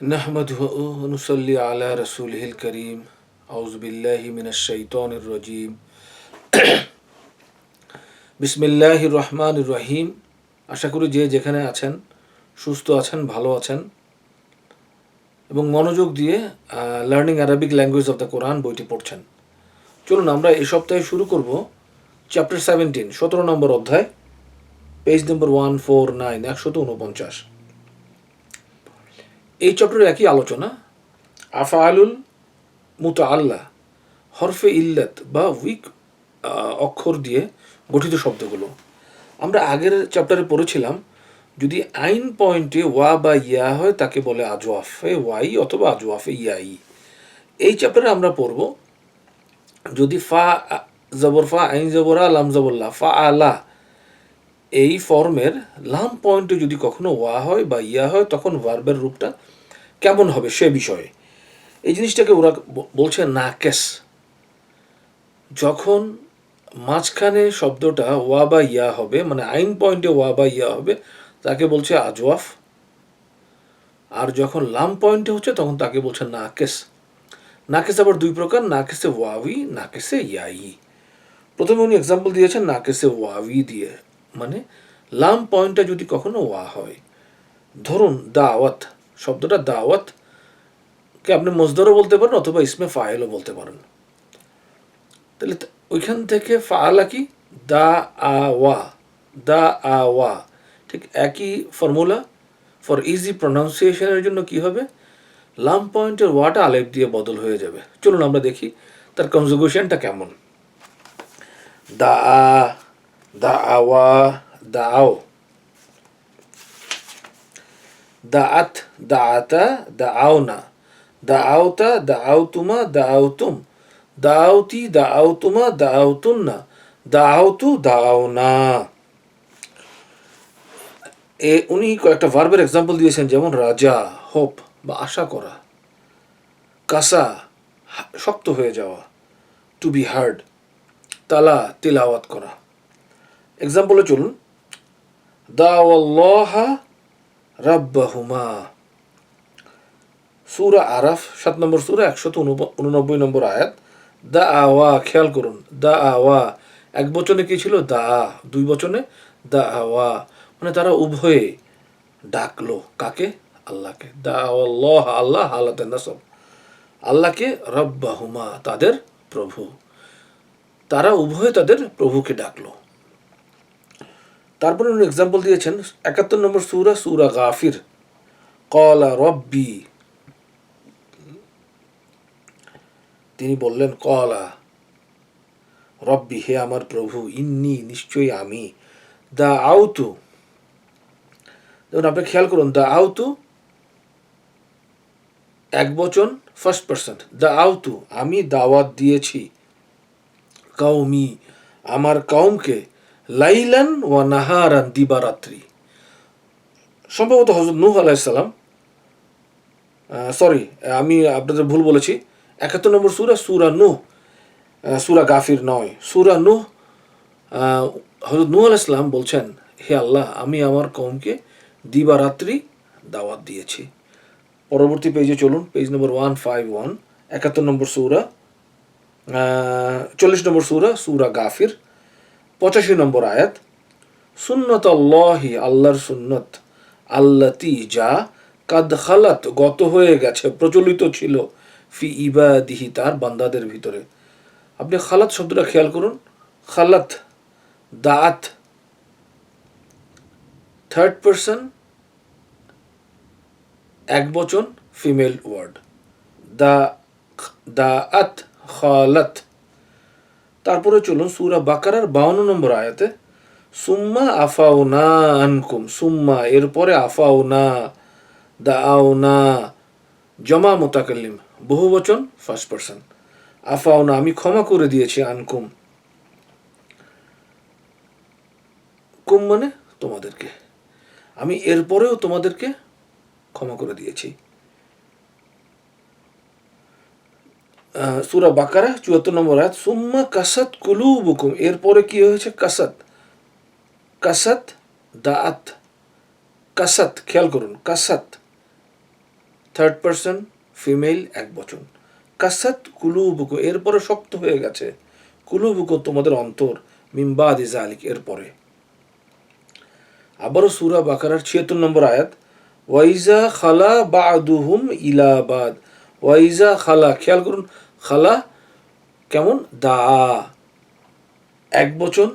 نحمده ونصلي على رسوله الكريم أعوذ بالله من الشيطان الرجيم বিসমিল্লাহির রহমানির রহিম। আশা করি যে যেখানে আছেন সুস্থ আছেন, ভালো আছেন এবং মনোযোগ দিয়ে learning Arabic language of the Quran বইটি পড়ছেন। চলুন আমরা এই সপ্তাহে শুরু করব চ্যাপ্টার 17 নম্বর অধ্যায়, পেজ নম্বর 149। এই চ্যাপ্টারের একই আলোচনা, আফআলুল মুতাআল্লা, হরফে ইল্লাত বা উইক অক্ষর দিয়ে গঠিত শব্দগুলো। আমরা আগের চ্যাপ্টারে পড়েছিলাম যদি আইন পয়েন্টে ওয়া বা ইয়া হয় তাকে বলে আজওয়াফে ওয়াই অথবা আজওয়াফে ইয়াই। এই চ্যাপ্টারে আমরা পড়ব যদি ফা জবর ফা, আইন জবরা, লাম জবরলা, ফা আলা এই ফর্মের লাম পয়েন্টে যদি কখনো ওয়া হয় বা ইয়া হয় তখন ভার্বের রূপটা কেমন হবে সে বিষয়ে। এই জিনিসটাকে ওরা বলছে নাকেস। যখন মাঝখানে শব্দটা ওয়া বা ইয়া হবে, মানে আইন পয়েন্টে ওয়া বা ইয়া হবে, তাকে বলছে আজওয়াফ। আর যখন লাম পয়েন্টে হচ্ছে তখন তাকে বলছে নাকেস। নাকেস আবার দুই প্রকার, নাকেসে ওয়াবি, নাকেসে ইয়াই। প্রথমে উনি এক্সাম্পল দিয়েছেন নাকেসে ওয়াবি দিয়ে, মানে লাম পয়েন্টটা যদি কখনো ওয়া হয়। ধরুন দাওয়াত, শব্দটা দাওয়াত কে আপনি মজদরও বলতে পারেন অথবা ইসমে ফাইলও বলতে পারেন। তাহলে ওইখান থেকে ফাআলা কি দা আওয়া, দা আওয়া, ঠিক একই ফর্মুলা। ফর ইজি প্রনাউন্সিয়েশনের জন্য কি হবে, লাম পয়েন্টের ওয়াটা আলেফ দিয়ে বদল হয়ে যাবে। চলুন আমরা দেখি তার কনজুগেশনটা কেমন। দা আ, দা আওয়া, দা আও, দা আত, দা আতা, দা আও না, দা আওতা, দা আওতুমা, দা আওতুম, দাওতি, দাওতুমা, দাওতুন্না, দাওতু, দাওনা। উনি কয়েকটা ভার্বের এক্সাম্পল দিয়েছেন, যেমন রাজা হোপ বা আশা করা, কাসা শক্ত হয়ে যাওয়া, টু বি হার্ড, তালা তিলাওয়াত করা। এক্সাম্পলে চলুন, দাওয়াল্লাহা রাব্বাহুমা, সূরা আরাফ 7 নম্বর সূরা 189 নম্বর আয়াত। দা আওয়া, খেয়াল করুন, দা আওয়া এক বচনে কি ছিল, দা, দুই বচনে দা আওয়া, মানে তারা উভয়ে ডাকলো কাকে, আল্লাহকে। দা আল্লাহ, আল্লাহ হালাতে নাসব, আল্লাহকে, রব্বাহুমা তাদের প্রভু, তারা উভয়ে তাদের প্রভুকে ডাকলো। তারপরে উনি এক্সাম্পল দিয়েছেন 71 নম্বর সূরা, সূরা গাফির। ক্বালা রব্বি, তিনি বললেন, ক্বালা রব্বি হে আমার প্রভু, ইন্নি নিশ্চয়ই আমি, দা আউতু, দেখুন আপনি খেয়াল করুন, দা আউতু এক বচন ফার্স্ট পার্সন, দা আউতু আমি দাওয়াত দিয়েছি, কওমি আমার কওমকে, লাইলান ওয়া নাহারান দিবারাত্রি। সম্ভবত হযরত নূহ আলাইহিস সালাম, সরি আমি আপনাদের ভুল বলেছি, 71 নম্বর সূরা, সূরা নূহ, সূরা গাফির নয়, সূরা নূহ। হযরত নূহ আলাইহিস সালাম বলছেন, হে আল্লাহ আমি আমার কওমকে দিবারাত্রি দাওয়াত দিয়েছি। পরবর্তী পেজে চলুন, পেজ নম্বর 151, 71 নম্বর সূরা, 40 নম্বর সূরা, সূরা গাফির, 85 নম্বর আয়াত। সুন্নত আল্লাহি, আল্লাহর সুন্নত, আল্লাতি যা, কাদ খালাত গত হয়ে গেছে, প্রচলিত ছিল, ফি ইবাদিহি তার বান্দাদের ভিতরে। আপনি খালাত শব্দটা খেয়াল করুন, খালাত, দাআত থার্ড পারসন এক বচন ফিমেল ওয়ার্ড, দা দাআত খালাত। তারপরে চলুন সূরা বাকারার 52 নম্বর আয়াতে, সুম্মা আফাউনা আনকুম, সুম্মা এরপরে আফাউনা, দাআউনা জমা মুতাকাল্লিম বহু বচন ফার্স্ট পারসন, আফাউনা আমি ক্ষমা করে দিয়েছি, আনকুম কুম মানে তোমাদেরকে, আমি এরপরেও তোমাদেরকে ক্ষমা করে দিয়েছি। সূরা বাকারা 74 নম্বর আয়াত, সুম্মা কাসাত কুলুবুকুম এরপরে কি হয়েছে, কাসাত, কাসাত দাআত, কাসাত খেয়াল করুন, কাসাত থার্ড পারসন ফিমেল একবচন। কাসাত কুলুবুকু, এরপরে শক্ত হয়ে গেছে, কুলুবুকু তোমাদের অন্তর, মিম্বাদি জালিক, এরপরে। আবারও সূরা বাকারার ৭৬ নম্বর আয়াত, ওয়াইজা খালা বাদুহুম ইলা বাদ, ওয়াইজা খালা, খেয়াল করুন খালা কেমন, দা এক বচন,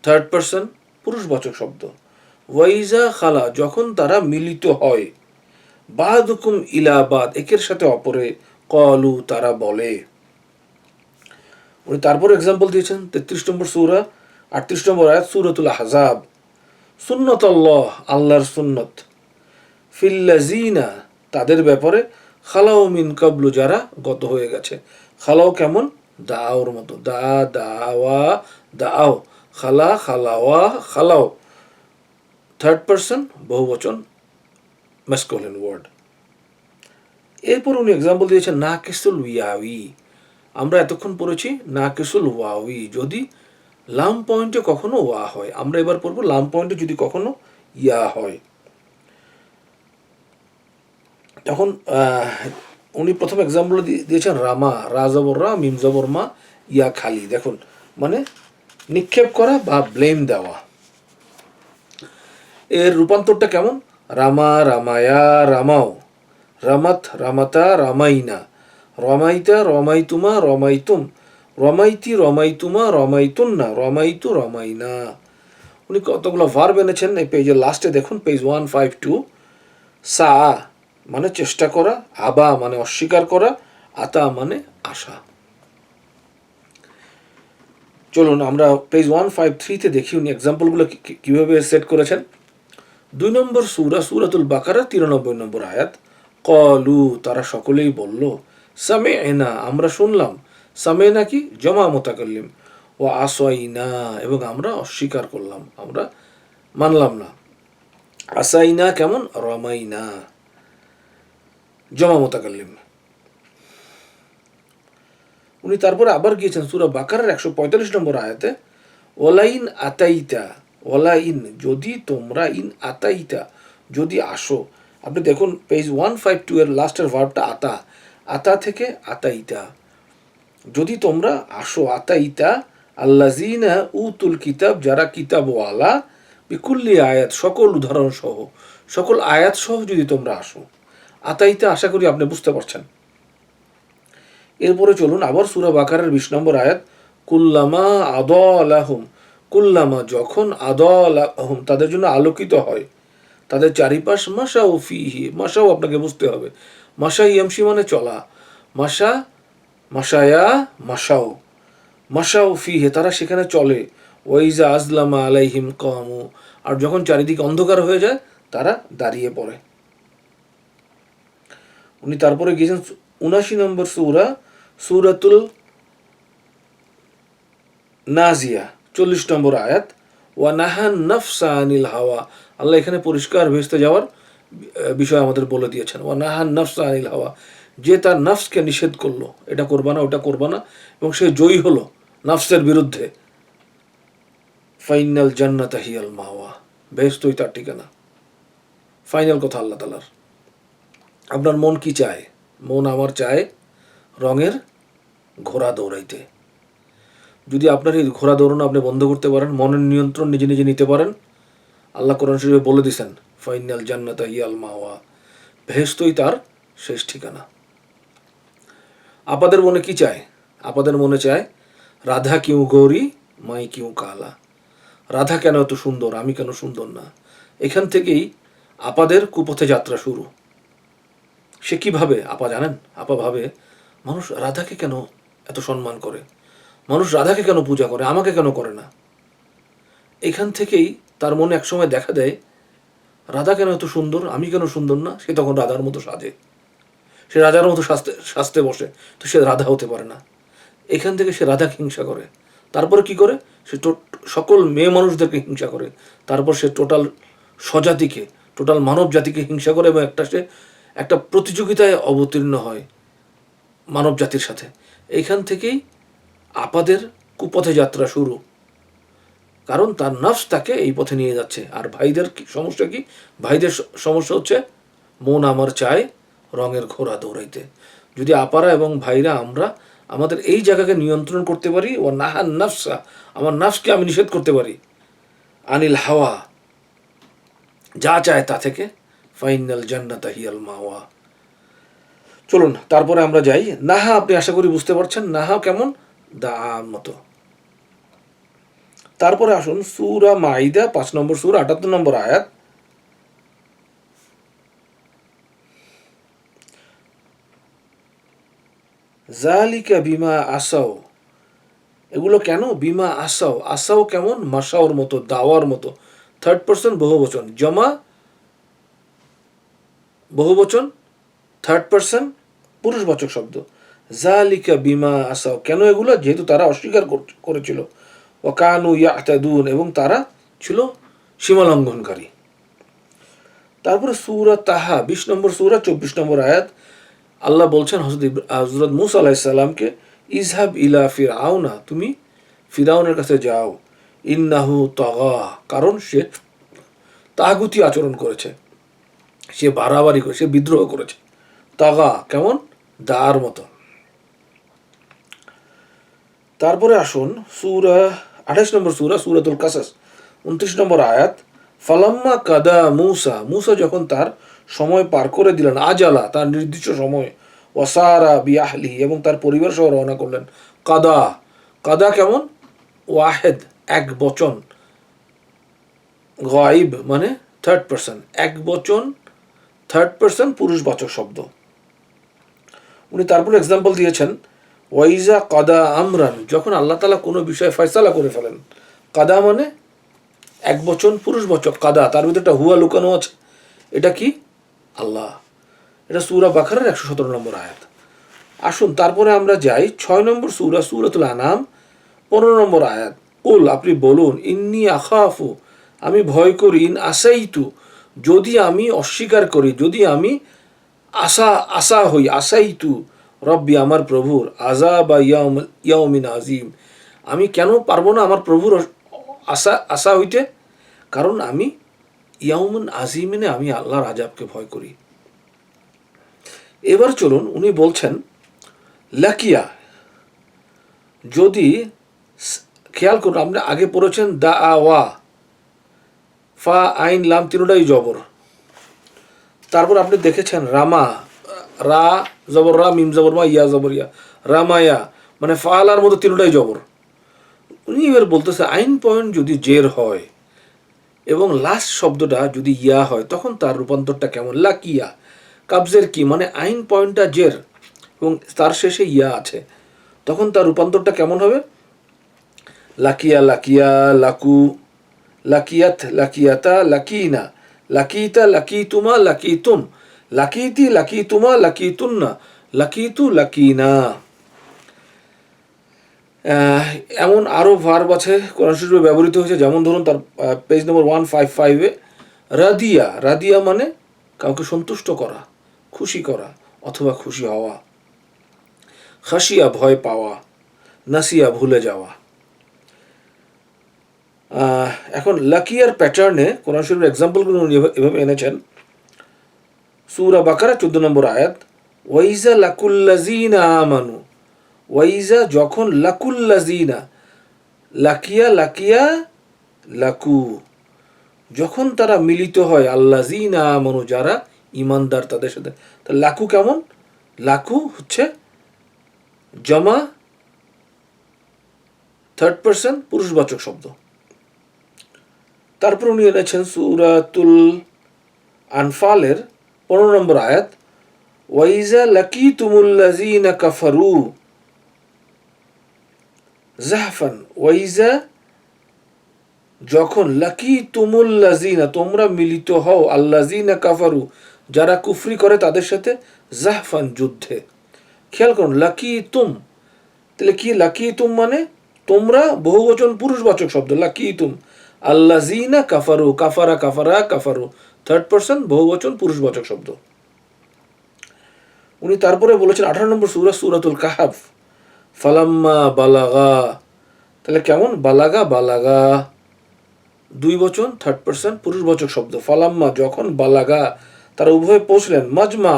থার্ড পারসন পুরুষবাচক শব্দ। ওয়াইজা খালা যখন তারা মিলিত হয়, বাদুকুম ইলা বাদ একের সাথে অপরে, কলু তারা বলে। উনি তারপর এক্সাম্পল দিয়েছেন ৩৩ নম্বর সূরা ৩৮ নম্বর আয়াত সূরাতুল আহজাব, সুন্নত আল্লাহ, আল্লাহর সুন্নত, ফিল্লাজিনা তাদের ব্যাপারে, খালাও মিন কাবলু যারা গত হয়ে গেছে। খালাও কেমন, দাওর মতো, দা দাওয়া দাও, খালা খালাওয়া খালাও, থার্ড পারসন বহুবচন ম্যাসকুলিন ওয়ার্ড। এরপর উনি এক্সাম্পল দিয়েছেন নাকিসুল ইয়াউই, আমরা এতক্ষণ পড়েছি নাকিসুল ওয়াউই, যদি লাম পয়েন্টে কখনো ওয়া হয়। আমরা এবার পড়বো লাম পয়েন্টে যদি কখনো ইয়া হয়। তখন উনি প্রথম এক্সাম্পল দিয়েছেন রামা, রা জবর রা, মিম জবর মা, ইয়া খালি। দেখুন মানে নিক্ষেপ করা বা ব্লেম দেওয়া। এর রূপান্তরটা কেমন, রামা রামায়া রামাও, রামাত রামাতা রামাইনা, রমাইতা রমাইতুমা রমাইতুম, রমাইতি রমাইতুমা রমাইতুন্না, রমাইতু রমাইনা। উনি কতগুলো ভার্ব এনেছেন এই পেজের লাস্টে দেখুন, পেজ 152। সা মানে চেষ্টা করা, আবা মানে অস্বীকার করা, আতা মানে আশা। চলুন আমরা পেজ 153-তে দেখি উনি এক্সাম্পলগুলো কীভাবে সেট করেছেন। ২ নম্বর সূরা সূরাতুল বাকারা ৯৩ নম্বর আয়াত, কলু তারা সকলেই বলল, সামেনা আমরা শুনলাম, সামেনা কি জমা মুতাকাল্লিম, ও আসাইনা এবং আমরা অস্বীকার করলাম, আমরা মানলাম না। আসাইনা কেমন, রমাইনা জমা মুতাকাল্লিম। উনি তারপরে আবার গিয়েছেন সূরা বাকারার ১৪৫ নম্বর আয়াতে, ওলাইন আতাইতা, ওলাইন যদি তোমরা, ইন আতাইতা যদি আসো। আপনি দেখুন পেজ 152 এর লাস্টের ভার্বটা আতা, আতা থেকে আতাইতা, যদি তোমরা আসো, আতাইতা আল্লাযিনা উতুল কিতাব যারা কিতাবওয়ালা, বিকুল্লি আয়াত সকল উদাহরণ সহ, সকল আয়াত সহ যদি তোমরা আসো। আতাইতা আশা করি আপনি বুঝতে পারছেন। এরপরে চলুন আবার সূরা বাকারার ২০ নম্বর আয়াত, কুল্লামা আদালাহুম, কুল্লামা যখন, আদালাহুম তাদের জন্য আলোকিত হয়, তাদের চারিপাশ, মাশাউ ফিহি, মাশাউ আপনাকে বুঝতে হবে, মাশা ইয়ামশি মানে চলা, মাশা মাশায়া মাশাউ, মাশাউ ফিহে তারা সেখানে চলে, ওয়াইজা আজলামা আলাইহিম কামু আর যখন চারিদিকে অন্ধকার হয়ে যায় তারা দাঁড়িয়ে পড়ে। উনি তারপরে গিয়েছেন ৭৯ নম্বর সূরা সূরাতুল নাজিয়া ৪০ নম্বর আয়াত, ওয়া নাহান নাফসা আনিল হাওয়া, আল্লাহ এখানে পরিষ্কার ভেস্তে যাওয়ার বিষয় আমাদের বলে দিয়েছেন। ওয়া নাহান নাফসা আনিল হাওয়া, যে তার নফসকে নিষেধ করলো, এটা করবা না ওটা করবা না, এবং সে জয়ী হলো নফসের বিরুদ্ধে। ফাইনাল জান্নাত হিয়াল মাওয়া, বেহেশতই তার ঠিকানা। ফাইনাল কথা আল্লাহ তাআলার। আপনার মন কি চায়? মন আমার চায় রঙের ঘোড়া দৌড়াইতে। যদি আপনার এই ঘোড়া দৌড়ানো আপনি বন্ধ করতে পারেন, মনের নিয়ন্ত্রণ নিজে নিজে নিতে পারেন, আল্লাহ কোরআন শরীফে বলে দিয়েছেন ফাইনাল জান্নাত হিয়াল মাওয়া, বেহেশতই তার শেষ ঠিকানা। আপাদের মনে কি চায়? আপাদের মনে চায় রাধা কিউ গৌরী মাই কিউ কালা, রাধা কেন এত সুন্দর, আমি কেন সুন্দর না। এখান থেকেই আপাদের কুপথে যাত্রা শুরু। সে কি ভাবে? আপা জানেন? আপা ভাবে মানুষ রাধাকে কেন এত সম্মান করে, মানুষ রাধাকে কেন পূজা করে, আমাকে কেন করে না। এখান থেকেই তার মনে একসময় দেখা দেয় রাধা কেন এত সুন্দর, আমি কেন সুন্দর না। সে তখন রাধার মতো সাজে, সে রাজার মতো সাজতে বসে, তো সে রাধা হতে পারে না। এখান থেকে সে রাধাকে হিংসা করে। তারপরে কি করে? সে সকল মেয়ে মানুষদেরকে হিংসা করে। তারপর সে টোটাল স্বজাতিকে, টোটাল মানব জাতিকে হিংসা করে, এবং সে একটা প্রতিযোগিতায় অবতীর্ণ হয় মানব জাতির সাথে। এইখান থেকেই আপাদের কুপথে যাত্রা শুরু, কারণ তার নফস তাকে এই পথে নিয়ে যাচ্ছে। আর ভাইদের সমস্যা কি? ভাইদের সমস্যা হচ্ছে মন আমার চায় রঙের ঘোড়া দৌড়াইতে। যদি আপারা এবং ভাইরা আমরা আমাদের এই জায়গাকে নিয়ন্ত্রণ করতে পারি, ও নাহান নাফসা, আমার নাফসকে আমি নিষেধ করতে পারি, আনিল হাওয়া, যা চায় তা থেকে, ফাইনাল জান্নাতা হিয়াল মাওয়া। চলুন তারপরে আমরা যাই। নাহা আপনি আশা করি বুঝতে পারছেন, নাহা কেমন, দা মতো। তারপরে আসুন সূরা মাইদা 5 নম্বর সূরা 78 নম্বর আয়াত। জালিকা বিমা আসাও, এগুলো কেন, বিমা আসাও, আসাও কেমন, মাসাওর মতো, দাওয়ার মতো, থার্ড পার্সন বহুবচন, জমা বহুবচন, থার্ড পার্সন পুরুষবাচক শব্দ। জালিকা বিমা আসাও, কেন এগুলো, যেহেতু তারা অস্বীকার করেছিল, ও কানু ইয়াতাদুন, এবং তারা ছিল সীমালঙ্ঘনকারী। তারপরে সূরা তাহা 20 নম্বর সূরা 24 নম্বর আয়াত। আল্লাহ বলছেন হযরত মূসা আলাইহিস সালামকে, ইজহাব ইলা ফিরআউনা, তুমি ফিরআউনের কাছে যাও, ইন্নাহু তাগা, কারণ সে তাগুতি আচরণ করেছে, সে বাড়াবাড়ি করে, সে বিদ্রোহ করেছে। তাগা কেমন, দার মতো। তারপরে আসুন সূরা 28 নম্বর সূরা সূরাতুল কাসাস 29 নম্বর আয়াত। ফালাম্মা কাদা মূসা, মূসা যখন তার সময় পার করে দিলেন, আজালা তার নির্দিষ্ট সময়, ওয়াসারা বিআহলি, এবং তার পরিবার সহ রওনা করলেন। কাদা, কাদা কেমন, ওয়াহেদ এক বচন, গাইব মানে থার্ড পার্সন, এক বচন থার্ড পার্সন পুরুষবাচক শব্দ। উনি তারপরে এক্সাম্পল দিয়েছেন, ওয়াইজা কাদা আমরান, যখন আল্লাহ তাআলা কোনো বিষয়ে ফয়সালা করে ফেলেন। কাদা মানে এক বচন পুরুষবাচক, কাদা, তার ভিতরে একটা হুয়া লুকানো আছে, এটা কি, আল্লাহ। এটা সূরা বাকারার 117 নম্বর আয়াত। আসুন তারপরে আমরা যাই 6 নম্বর সূরা সূরাতুল আনাম 15 নম্বর আয়াত। কুল, আপনি বলুন, ইন্নী আখাফু, আমি ভয় করি, ইন আসাইতু, যদি আমি অস্বীকার করি, যদি আমি আশা হই, আসাইতু রব্বি, আমার প্রভুর, আযাবা ইয়াউমিন আযীম, আমি কেন পারবো না আমার প্রভুর আশা হইতে, কারণ আমি ইয়াউমুন আজিমিনে, আমি আল্লাহর আযাবকে ভয় করি। এবার চলুন, উনি বলছেন লাকিয়া, যদি খেয়াল করুন, আপনি আগে পড়েছেন দা ওয়া, ফা আইন লাম তিনটাই জবর। তারপর আপনি দেখেছেন রামা, রা জবর রা, মিম জবর মা, ইয়া জবর ইয়া, রামায়া, মানে ফালার মতো তিনটাই জবর। উনি এবার বলতেছে আইন পয়েন্ট যদি জের হয় এবং লাস্ট শব্দটা যদি ইয়া হয়, তখন তার রূপান্তরটা কেমন, লাকিয়া, কাবজের কি মানে আইন পয়েন্টটা জের এবং তার শেষে ইয়া আছে, তখন তার রূপান্তরটা কেমন হবে, লাকিয়া লাকিয়া, লাকু, লাকিয়াত লাকিয়াতা, লাকিনা, লাকিতা লাকিতুমা, লাকিতুম, লাকিতি লাকিতুমা, লাকিতুন্না, লাকিতু লাকিনা। এমন আরও ভার্ব আছে কোরআন শরীফে ব্যবহৃত হয়েছে, যেমন ধরুন তার পেজ নম্বর 155-এ রাদিয়া, রাদিয়া মানে কাউকে সন্তুষ্ট করা, খুশি করা অথবা খুশি হওয়া। খাসিয়া ভয় পাওয়া, নাসিয়া ভুলে যাওয়া। এখন লাকিয়ার প্যাটার্নে কোরআন শরীফের এক্সাম্পলগুলো উনি এভাবে এনেছেন। সূরা বাকারা 14 নম্বর আয়াত, ওয়াইজা লাকুল্লাযিনা আমানু, ওয়াইজা যখন, লাকুল্লাযিনা, লাকিয়া লাকিয়া লাকু, যখন তারা মিলিত হয়, আল্লাযিনা আমানু, যারা ইমানদার তাদের সাথে। তা লাকু কেমন, লাকু হচ্ছে জমা থার্ড পার্সন পুরুষবাচক শব্দ। তারপর উনি এনেছেন সূরাতুল আনফালের 15 নম্বর আয়াত, ওয়াইজা লাকিতুমুল্লাযিনা কাফারু জাহফান, ওয়াইজা যখন, লাকিতুমুল্লাযিনা তোমরা মিলিত হও, আল্লাযিনা কাফারু যারা কুফরি করে তাদের সাথে, জাহফান যুদ্ধে। খেয়াল করুন লাকিতুম, তাহলে কি, লাকিতুম মানে তোমরা বহুবচন পুরুষবাচক শব্দ, লাকিতুম, আল্লাযিনা কাফারু, কাফারা কাফারা কাফারু থার্ড পার্সন বহুবচন পুরুষবাচক শব্দ। উনি তারপরে বলেছেন 18 নম্বর সূরা সূরাতুল কাহফ, ফালাম্মা বালাগা, তাহলে কেমন, বালাগা, বালাগা দুই বচন থার্ড পার্সন পুরুষবাচক শব্দ, ফালাম্মা যখন, বালাগা তারা উভয়ে পৌঁছলেন মাজমা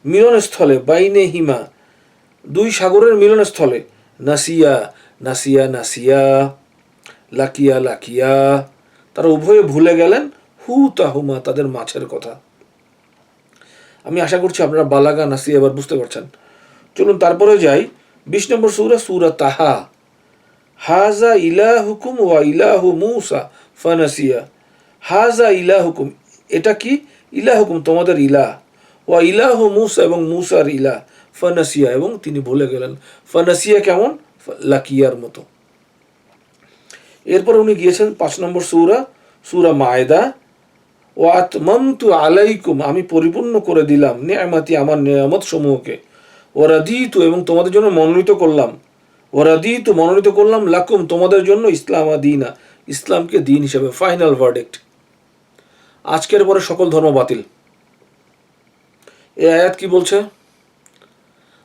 মিলনস্থলে, বাইনে হিমা দুই সাগরের মিলনস্থলে, নাসিয়া নাসিয়া নাসিয়া, লাকিয়া লাকিয়া, তারা উভয়ে ভুলে গেলেন হু তাহুমা তাদের মাছের কথা। আমি আশা করছি আপনারা বালাগা নাসিয়া এবার বুঝতে পারছেন। চলুন তারপরে যাই 20 নম্বর সূরা, সূরা তাহা। হাজা ইলাহুকুম ওয়া ইলাহু মূসা ফানাসিয়া। হাজা ইলাহুকুম, এটা কি? ইলাহুকুম তোমাদের ইলাহ, ওয়া ইলাহু মূসা এবং মূসার ইলাহ, ফানাসিয়া এবং তিনি ভুলে গেলেন। ফানাসিয়া কেমন? লাকিয়ার মতো। এরপর উনি গিয়েছেন 5 নম্বর সূরা, সূরা মায়দা। ওয়া আতমামতু আলাইকুম, আমি পরিপূর্ণ করে দিলাম, নিয়ামতি আমার নিয়ামত সমূহকে। ওয়া রাদিতু এবং তোমাদের জন্য মনোনীত করলাম, ওয়া রাদিতু মনোনীত করলাম, লাকুম তোমাদের জন্য, ইসলাম দীনা ইসলামকে দিন হিসেবে। ফাইনাল ভার্ডিক্ট, আজকের পরে সকল ধর্ম বাতিল। এই আয়াত কি বলছে?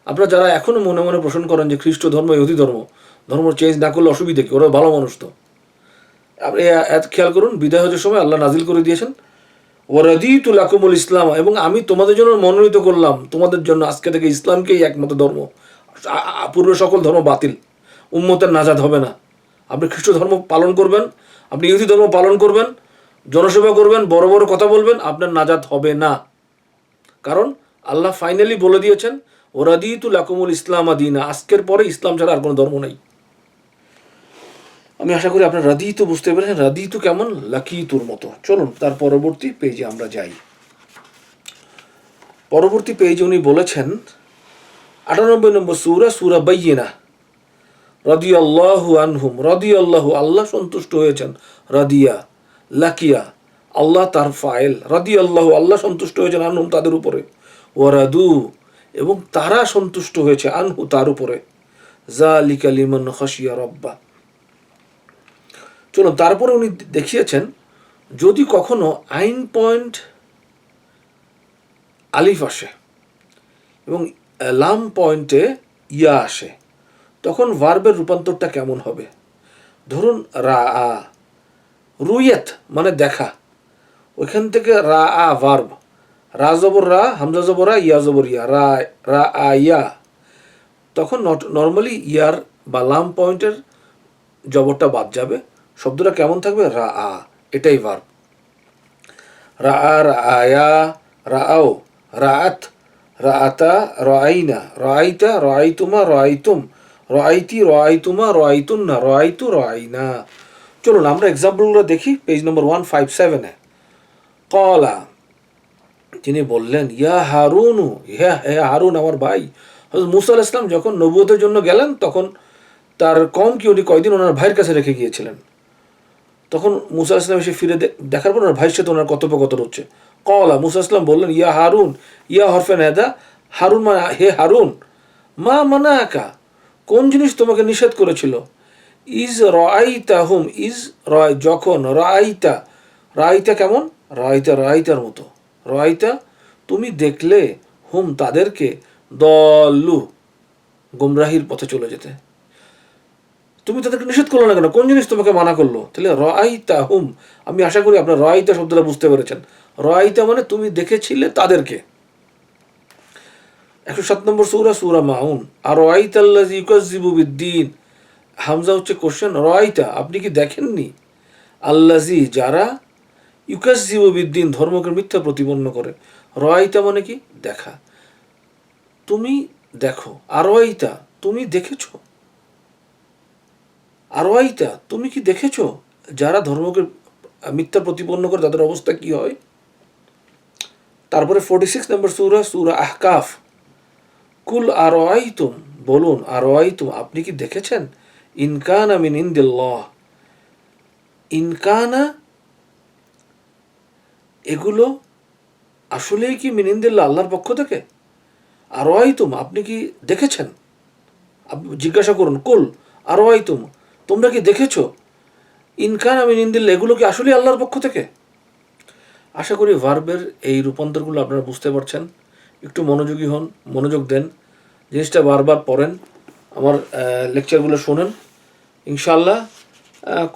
আপনারা যারা এখনো মনে মনে পোষণ করেন যে খ্রিস্ট ধর্ম ইহুদি ধর্ম, ধর্ম চেঞ্জ না করলে অসুবিধা কি, ওরা ভালো মানুষ তো। আপনি এত খেয়াল করুন, বিদায় হজের সময় আল্লাহ নাজিল করে দিয়েছেন ওয়ারাদিতু লাকুমুল ইসলাম, এবং আমি তোমাদের জন্য মনোনীত করলাম, তোমাদের জন্য আজকে থেকে ইসলামকেই একমাত্র ধর্ম, পূর্বে সকল ধর্ম বাতিল, উম্মতের নাজাত হবে না। আপনি খ্রিস্ট ধর্ম পালন করবেন, আপনি ইহুদি ধর্ম পালন করবেন, জনসেবা করবেন, বড় বড় কথা বলবেন, আপনার নাজাত হবে না। কারণ আল্লাহ ফাইনালি বলে দিয়েছেন ওয়ারাদিতু লাকুমুল ইসলাম দীনা, আজকের পরে ইসলাম ছাড়া আর কোনো ধর্ম নেই। আমি আশা করি আপনার রাদিতু বুঝতে পেরেছেন। রাদিতু কেমন? লাকিতুর মতো। চলুন তার পরবর্তী পেজে আমরা যাই। পরবর্তী পেজে উনি বলেছেন 98 নম্বর সূরা, সূরা বাইয়িনা। রাদিয়াল্লাহু আনহুম, রাদিয়াল্লাহু আল্লাহ সন্তুষ্ট হয়েছেন, রাদিয়া লাকিয়া আল্লাহ তার ফাইল, রাদিয়াল্লাহু আল্লাহ সন্তুষ্ট হয়েছেন, আনহুম তাদের উপরে, ওয়ারাদু এবং তারা সন্তুষ্ট হয়েছে, আনহু তার উপরে, যালিকা লিমান খাশিয়া রাব্বা। চলুন তারপরে উনি দেখিয়েছেন যদি কখনো আইন পয়েন্ট আলিফ আসে এবং লাম পয়েন্টে ইয়া আসে, তখন ভার্বের রূপান্তরটা কেমন হবে। ধরুন রা আ, রুইয়াত মানে দেখা, ওইখান থেকে রা আ ভার্ব, রা জবর রা, হামজা জবর রা, ইয়া জবর ইয়া, রা রা আ ইয়া, তখন নর্মালি ইয়ার বা লাম পয়েন্টের জবরটা বাদ যাবে, শব্দটা কেমন থাকবে? রা আ, এটাই ভার্ব। রা আ, রা আয়া, রা আও, রাআত, রাআতা, রাআইনা, রাআইতা, রাআইতুমা, রাআইতুম, রাআইতি, রাআইতুমা, রাআইতুন্না, রাআইতু, রাআইনা। চলুন আমরা এক্সাম্পলগুলো দেখি পেজ নম্বর 157-এ। ক্বালা, তিনি বললেন, ইয়া হারুনু, হে হারুন আমার ভাই। হযরত মূসা আলাইহিস সালাম যখন নবুয়তের জন্য গেলেন, তখন তার কওমকে উনি কয়দিন ওনার ভাইয়ের কাছে রেখে গিয়েছিলেন। তখন মূসা আলাইহিস সালাম এসে ফিরে দেখার পর ওনার ভাইয়ের সাথে ওনার কথোপকথন হচ্ছে। ক্বালা, মূসা আলাইহিস সালাম বললেন, ইয়া হারুন, ইয়া হরফে নেদা, হারুন মানে হে হারুন, মা মানাকা কোন জিনিস তোমাকে নিষেধ করেছিল, ইজ রাআইতাহুম, ইজ যখন, রাআইতা, রাআইতা কেমন? রাআইতা রাআইতার মতো, রাআইতা তুমি দেখলে, হুম তাদেরকে, দল্লু গুমরাহির পথে চলে যেতে, তুমি তাদেরকে নিষেধ করলো না কেন? কোন জিনিস তোমাকে মানা করলো? তাহলে রাআইতা হুম, আমি আশা করি আপনার রাআইতা শব্দটা বুঝতে পেরেছেন। রাআইতা মানে তুমি দেখেছিলে তাদেরকে। 107 নম্বর সূরা, সূরা মাউন। আর রাআইতাল্লাযী ইউকাযযিবু বিদ্দীন, হামজা হচ্ছে কোশ্চেন। রাআইতা আপনি কি দেখেননি? আল্লাযী যারা, ইউকাযযিবু বিদ্দীন ধর্মকে মিথ্যা প্রতিপন্ন করে। রাআইতা মানে কি? দেখা, তুমি দেখো। আর রাআইতা তুমি দেখেছো, আর রাআইতা তুমি কি দেখেছো যারা ধর্মকে মিথ্যা প্রতিপন্ন করে তাদের অবস্থা কি হয়। তারপরে 46 নম্বর সূরা, সূরা আহকাফ। কুল আরাআইতুম, বলুন আরাআইতুম আপনি কি দেখেছেন, ইনকানা মিন ইনদিল্লাহ, ইনকানা এগুলো আসলেই কি মিন ইনদিল্লাহ আল্লাহর পক্ষ থেকে। আরাআইতুম আপনি কি দেখেছেন, জিজ্ঞাসা করুন, কুল আরাআইতুম তোমরা কি দেখেছো, ইনকানা মিন ইনদিল্লাহ এগুলো কি আসলেই আল্লাহর পক্ষ থেকে। আশা করি ভার্বের এই রূপান্তরগুলো আপনারা বুঝতে পারছেন। একটু মনোযোগী হন, মনোযোগ দেন, জিনিসটা বারবার পড়েন, আমার লেকচারগুলো শোনেন, ইনশাল্লাহ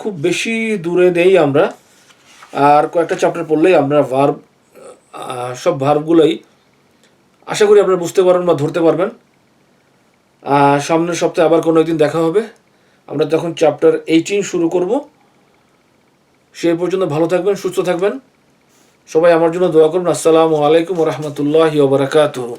খুব বেশি দূরে নেই আমরা, আর কয়েকটা চ্যাপ্টার পড়লেই আমরা ভার্ব সব ভার্বগুলোই আশা করি আপনারা বুঝতে পারবেন বা ধরতে পারবেন। সামনের সপ্তাহে আবার কোনো একদিন দেখা হবে, আমরা তখন চ্যাপ্টার 18 শুরু করব। সেই পর্যন্ত ভালো থাকবেন, সুস্থ থাকবেন। সবাই আমার জন্য দোয়া করুন। আসসালামু আলাইকুম ওয়া রাহমাতুল্লাহি ওয়া বারাকাতুহু।